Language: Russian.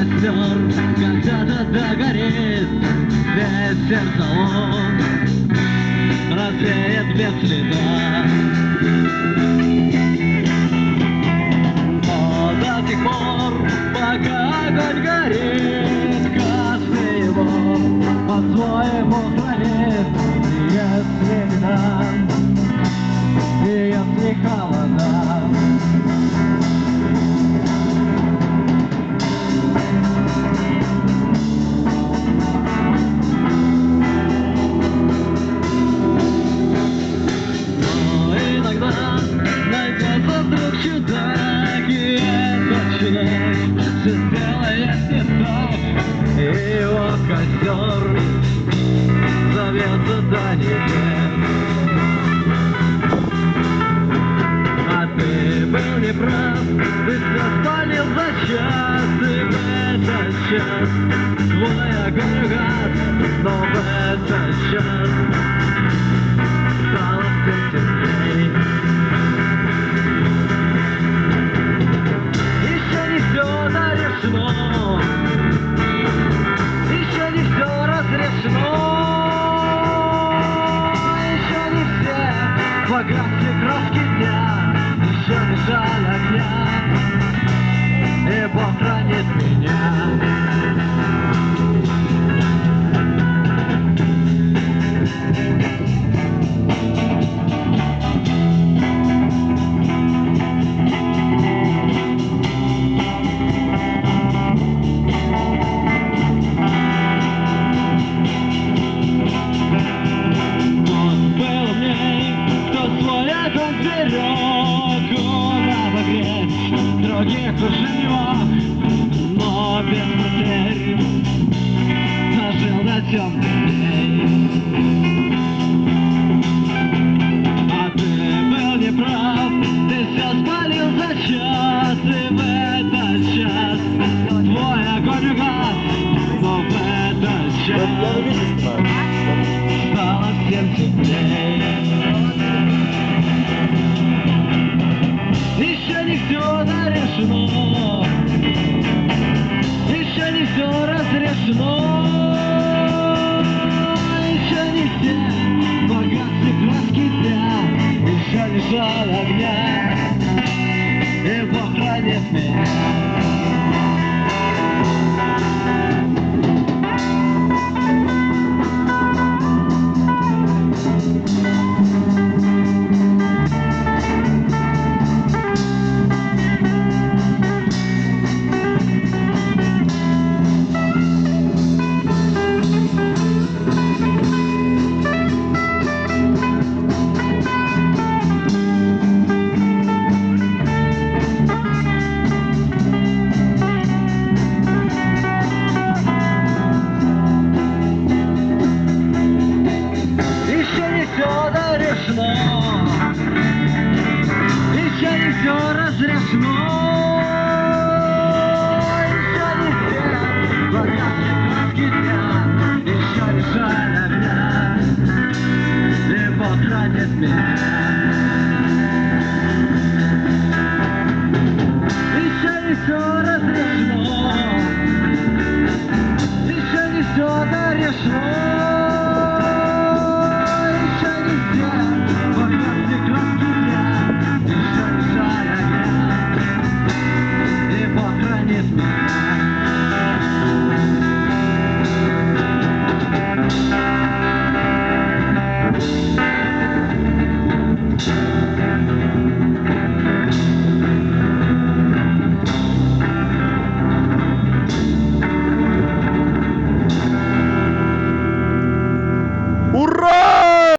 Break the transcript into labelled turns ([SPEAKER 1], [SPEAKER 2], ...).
[SPEAKER 1] костер когда-то догорит, весь сердце он развеет без следа. Но до тех пор, пока огонь горит, каждый его по-своему хранит. Если вина, и если холода, но иногда найдется вдруг чудак, и этот чудак все сделает не так, и его костер зовется до небес. А ты был неправ, ты все спалил за час, и в этот час твой огонь угас, но в этот час стало все темней. Еще не все дорешено, еще не все разрешено. Погасли краски дня, еще не жаль огня, и Бог хранит меня. Других живет, но без потерь дожил до темных дней. А ты был неправ, ты все спалил за час, и в этот час твой огонь угас, но в этот час стало всем теплее. Еще не все дорешено, еще не все разрешено, еще не все погасли краски дня, еще не жаль огня, и Бог хранит меня. Еще не все разрешено.